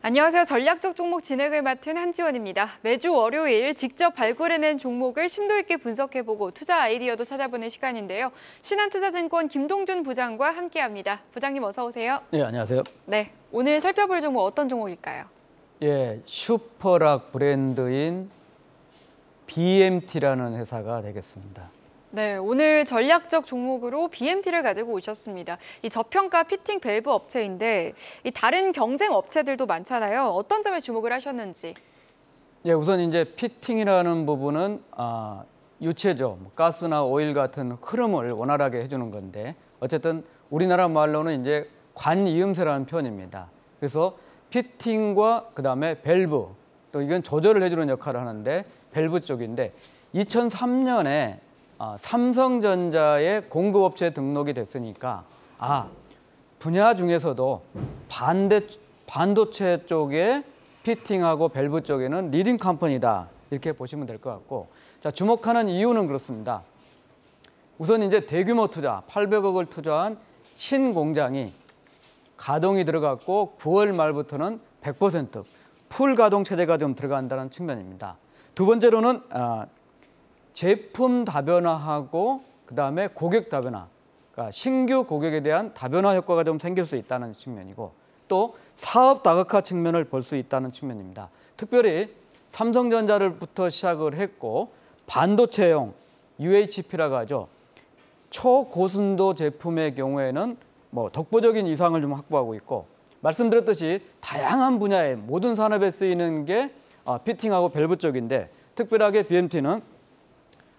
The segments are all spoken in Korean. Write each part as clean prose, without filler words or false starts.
안녕하세요. 전략적 종목 진행을 맡은 한지원입니다. 매주 월요일 직접 발굴해낸 종목을 심도 있게 분석해보고 투자 아이디어도 찾아보는 시간인데요. 신한투자증권 김동준 부장과 함께합니다. 부장님 어서 오세요. 네, 안녕하세요. 네, 오늘 살펴볼 종목 어떤 종목일까요? 예, 슈퍼락 브랜드인 BMT라는 회사가 되겠습니다. 네, 오늘 전략적 종목으로 BMT를 가지고 오셨습니다. 이 저평가 피팅 밸브 업체인데 이 다른 경쟁 업체들도 많잖아요. 어떤 점에 주목을 하셨는지. 예, 우선 이제 피팅이라는 부분은 유체죠. 가스나 오일 같은 흐름을 원활하게 해주는 건데 어쨌든 우리나라 말로는 이제 관이음새라는 표현입니다. 그래서 피팅과 그다음에 밸브 또 이건 조절을 해주는 역할을 하는데 밸브 쪽인데 2003년에 삼성전자의 공급업체 등록이 됐으니까 분야 중에서도 반도체 쪽에 피팅하고 밸브 쪽에는 리딩 컴퍼니다 이렇게 보시면 될 것 같고, 자, 주목하는 이유는 그렇습니다. 우선 이제 대규모 투자 800억을 투자한 신공장이 가동이 들어갔고 9월 말부터는 100% 풀 가동 체제가 좀 들어간다는 측면입니다. 두 번째로는 제품 다변화하고 그다음에 고객 다변화, 그러니까 신규 고객에 대한 다변화 효과가 좀 생길 수 있다는 측면이고 또 사업 다각화 측면을 볼 수 있다는 측면입니다. 특별히 삼성전자를부터 시작을 했고 반도체용 UHP라고 하죠. 초고순도 제품의 경우에는 독보적인 이상을 좀 확보하고 있고 말씀드렸듯이 다양한 분야의 모든 산업에 쓰이는 게 피팅하고 밸브 쪽인데 특별하게 BMT는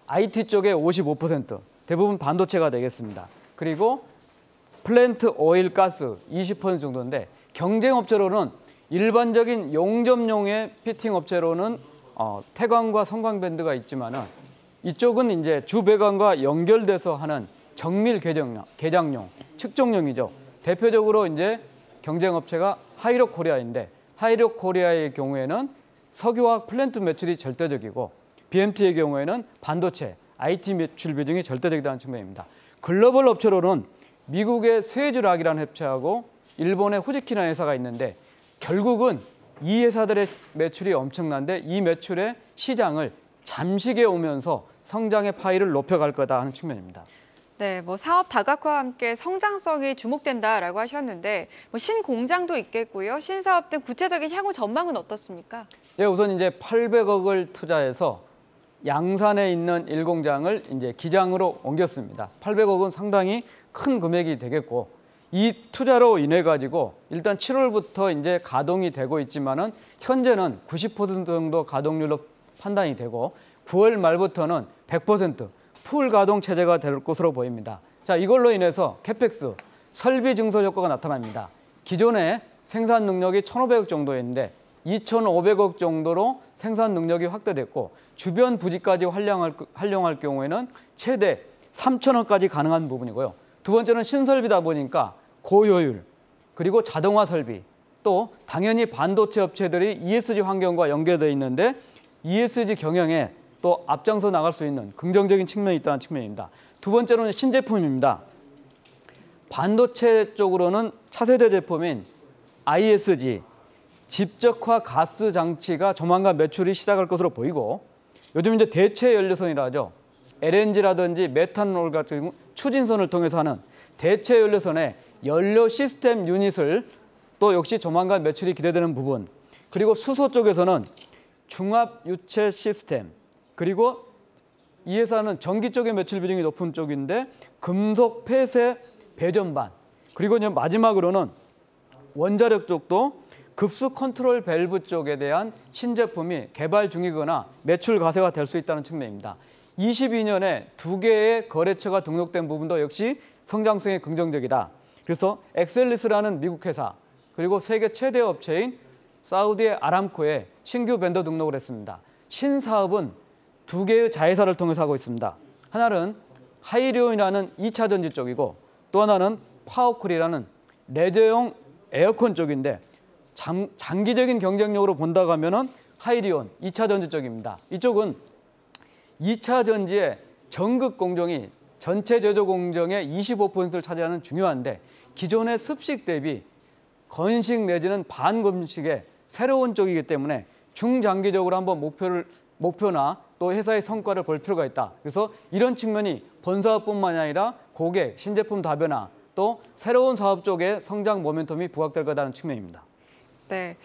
IT 쪽에 55%, 대부분 반도체가 되겠습니다. 그리고 플랜트 오일 가스 20% 정도인데 경쟁업체로는 일반적인 용접용의 피팅 업체로는 태광과 성광밴드가 있지만은 이쪽은 이제 주배관과 연결돼서 하는 정밀 개장용, 측정용이죠. 대표적으로 이제 경쟁업체가 하이록 코리아인데 하이록 코리아의 경우에는 석유화학 플랜트 매출이 절대적이고 BMT의 경우에는 반도체, IT 매출 비중이 절대적이라는 측면입니다. 글로벌 업체로는 미국의 스웨즈락이라는 회사하고 일본의 후지키라는 회사가 있는데 결국은 이 회사들의 매출이 엄청난데 이 매출의 시장을 잠식해 오면서 성장의 파이를 높여갈 거다 하는 측면입니다. 네, 사업 다각화와 함께 성장성이 주목된다라고 하셨는데 신공장도 있겠고요. 신사업 등 구체적인 향후 전망은 어떻습니까? 예, 우선 이제 800억을 투자해서 양산에 있는 1공장을 이제 기장으로 옮겼습니다. 800억은 상당히 큰 금액이 되겠고 이 투자로 인해 가지고 일단 7월부터 이제 가동이 되고 있지만은 현재는 90% 정도 가동률로 판단이 되고 9월 말부터는 100% 풀 가동 체제가 될 것으로 보입니다. 자, 이걸로 인해서 캐펙스 설비 증설 효과가 나타납니다. 기존에 생산 능력이 1,500억 정도였는데 2,500억 정도로 생산 능력이 확대됐고 주변 부지까지 활용할 경우에는 최대 3,000억까지 가능한 부분이고요. 두 번째는 신설비다 보니까 고효율, 그리고 자동화 설비, 또 당연히 반도체 업체들이 ESG 환경과 연계되어 있는데 ESG 경영에 또 앞장서 나갈 수 있는 긍정적인 측면이 있다는 측면입니다. 두 번째로는 신제품입니다. 반도체 쪽으로는 차세대 제품인 ISG, 집적화 가스 장치가 조만간 매출이 시작할 것으로 보이고 요즘 이제 대체 연료선이라 하죠. LNG라든지 메탄올 같은 추진선을 통해서 하는 대체 연료선의 연료 시스템 유닛을 또 역시 조만간 매출이 기대되는 부분, 그리고 수소 쪽에서는 중압 유체 시스템, 그리고 이 회사는 전기 쪽의 매출 비중이 높은 쪽인데 금속 폐쇄 배전반, 그리고 이제 마지막으로는 원자력 쪽도 급수 컨트롤 밸브 쪽에 대한 신제품이 개발 중이거나 매출 가세가 될 수 있다는 측면입니다. 22년에 2개의 거래처가 등록된 부분도 역시 성장성이 긍정적이다. 그래서 엑셀리스라는 미국 회사 그리고 세계 최대 업체인 사우디의 아람코에 신규 벤더 등록을 했습니다. 신사업은 2개의 자회사를 통해서 하고 있습니다. 하나는 하이리온이라는 2차 전지 쪽이고 또 하나는 파워쿨이라는 레저용 에어컨 쪽인데 장기적인 경쟁력으로 본다고 하면은 하이리온 2차 전지 쪽입니다. 이쪽은 2차 전지의 전극 공정이 전체 제조 공정의 25%를 차지하는 중요한데 기존의 습식 대비 건식 내지는 반건식의 새로운 쪽이기 때문에 중장기적으로 한번 목표나 또 회사의 성과를 볼 필요가 있다. 그래서 이런 측면이 본사업뿐만이 아니라 고객, 신제품 다변화, 또 새로운 사업 쪽에 성장 모멘텀이 부각될 거라는 측면입니다. 네.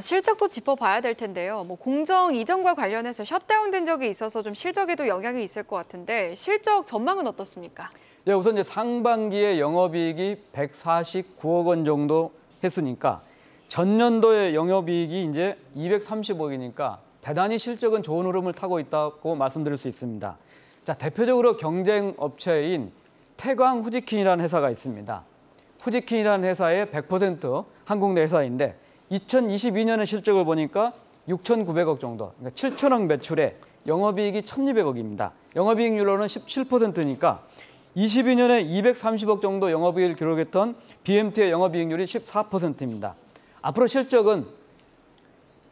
실적도 짚어봐야 될 텐데요. 공정 이전과 관련해서 셧다운된 적이 있어서 좀 실적에도 영향이 있을 것 같은데 실적 전망은 어떻습니까? 예, 우선 이제 상반기에 영업이익이 149억 원 정도 했으니까 전년도의 영업이익이 이제 230억이니까 대단히 실적은 좋은 흐름을 타고 있다고 말씀드릴 수 있습니다. 자, 대표적으로 경쟁 업체인 태광 후지킨이라는 회사가 있습니다. 후지킨이라는 회사의 100% 한국 내 회사인데 2022년의 실적을 보니까 6,900억 정도, 그러니까 7천억 매출에 영업이익이 1,200억입니다. 영업이익률로는 17%니까 22년에 230억 정도 영업이익을 기록했던 BMT의 영업이익률이 14%입니다. 앞으로 실적은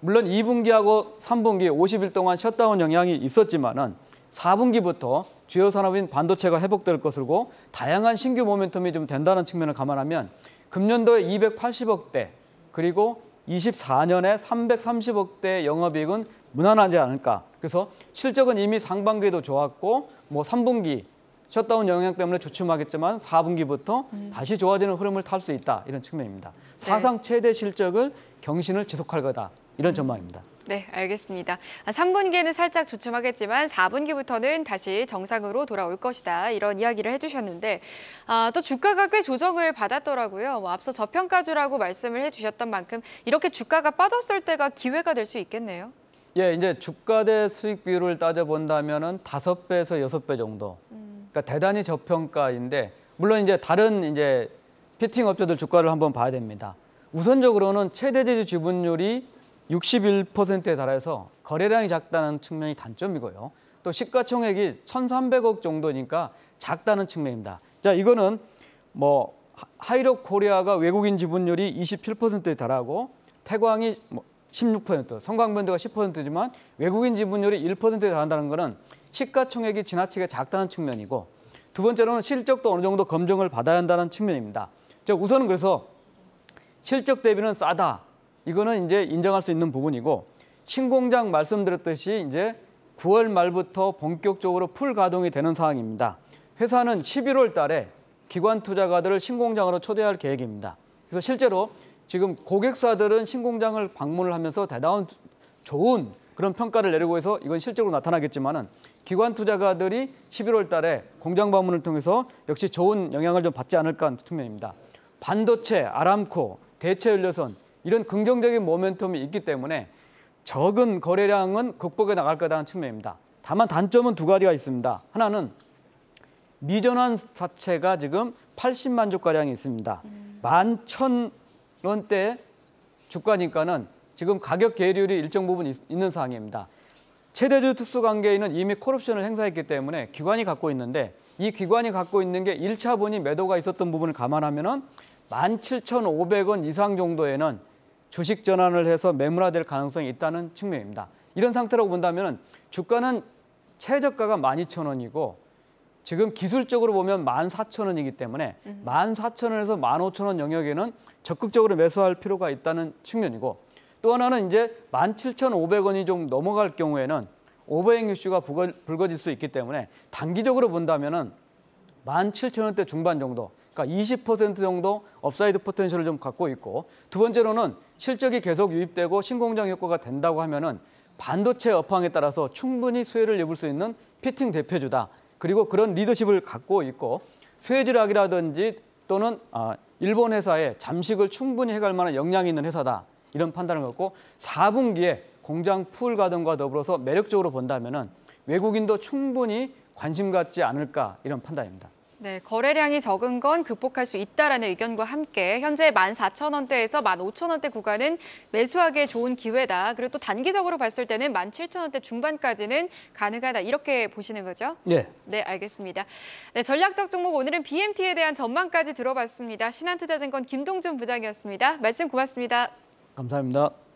물론 2분기하고 3분기 50일 동안 셧다운 영향이 있었지만은 4분기부터 주요 산업인 반도체가 회복될 것이고 다양한 신규 모멘텀이 좀 된다는 측면을 감안하면 금년도에 280억대 그리고 24년에 330억대 영업이익은 무난하지 않을까. 그래서 실적은 이미 상반기에도 좋았고 3분기 셧다운 영향 때문에 주춤하겠지만 4분기부터 다시 좋아지는 흐름을 탈 수 있다. 이런 측면입니다. 사상 최대 실적을 경신을 지속할 거다. 이런 전망입니다. 네, 알겠습니다. 3분기에는 살짝 주춤하겠지만 4분기부터는 다시 정상으로 돌아올 것이다. 이런 이야기를 해주셨는데 또 주가가 꽤 조정을 받았더라고요. 앞서 저평가주라고 말씀을 해주셨던 만큼 이렇게 주가가 빠졌을 때가 기회가 될 수 있겠네요. 예, 이제 주가 대 수익 비율을 따져본다면은 5배에서 6배 정도. 그러니까 대단히 저평가인데 물론 이제 다른 이제 피팅 업체들 주가를 한번 봐야 됩니다. 우선적으로는 최대 제조 지분율이 61%에 달해서 거래량이 작다는 측면이 단점이고요. 또 시가총액이 1,300억 정도니까 작다는 측면입니다. 자, 이거는 하이록 코리아가 외국인 지분율이 27%에 달하고 태광이 16%, 성광밴드가 10%지만 외국인 지분율이 1%에 달한다는 것은 시가총액이 지나치게 작다는 측면이고 두 번째로는 실적도 어느 정도 검증을 받아야 한다는 측면입니다. 자, 우선은 그래서 실적 대비는 싸다. 이거는 이제 인정할 수 있는 부분이고 신공장 말씀드렸듯이 이제 9월 말부터 본격적으로 풀 가동이 되는 상황입니다. 회사는 11월 달에 기관 투자가들을 신공장으로 초대할 계획입니다. 그래서 실제로 지금 고객사들은 신공장을 방문을 하면서 대단히 좋은 그런 평가를 내리고 해서 이건 실적으로 나타나겠지만은 기관 투자가들이 11월 달에 공장 방문을 통해서 역시 좋은 영향을 좀 받지 않을까 하는 측면입니다. 반도체, 아람코, 대체연료선 이런 긍정적인 모멘텀이 있기 때문에 적은 거래량은 극복해 나갈 거라는 측면입니다. 다만 단점은 두 가지가 있습니다. 하나는 미전환 자체가 지금 80만 주가량이 있습니다. 11,000원대 주가니까는 지금 가격 계율이 일정 부분 있는 상황입니다. 최대주 특수관계인은 이미 콜옵션을 행사했기 때문에 기관이 갖고 있는데 이 기관이 갖고 있는 게 1차분이 매도가 있었던 부분을 감안하면은 17,500원 이상 정도에는 주식 전환을 해서 매물화될 가능성이 있다는 측면입니다. 이런 상태라고 본다면 주가는 최저가가 12,000원이고 지금 기술적으로 보면 14,000원이기 때문에 14,000원에서 15,000원 영역에는 적극적으로 매수할 필요가 있다는 측면이고 또 하나는 이제 17,500원이 좀 넘어갈 경우에는 오버행 이슈가 불거질 수 있기 때문에 단기적으로 본다면 17,000원대 중반 정도 그러니까 20% 정도 업사이드 포텐셜을 좀 갖고 있고 두 번째로는 실적이 계속 유입되고 신공장 효과가 된다고 하면은 반도체 업황에 따라서 충분히 수혜를 입을 수 있는 피팅 대표주다. 그리고 그런 리더십을 갖고 있고 수혜지락이라든지 또는 일본 회사의 잠식을 충분히 해갈 만한 역량이 있는 회사다. 이런 판단을 갖고 4분기에 공장 풀 가동과 더불어서 매력적으로 본다면은 외국인도 충분히 관심 갖지 않을까 이런 판단입니다. 네, 거래량이 적은 건 극복할 수 있다라는 의견과 함께 현재 14,000원대에서 15,000원대 구간은 매수하기에 좋은 기회다. 그리고 또 단기적으로 봤을 때는 17,000원대 중반까지는 가능하다. 이렇게 보시는 거죠? 예. 네, 알겠습니다. 네, 전략적 종목 오늘은 BMT에 대한 전망까지 들어봤습니다. 신한투자증권 김동준 부장이었습니다. 말씀 고맙습니다. 감사합니다.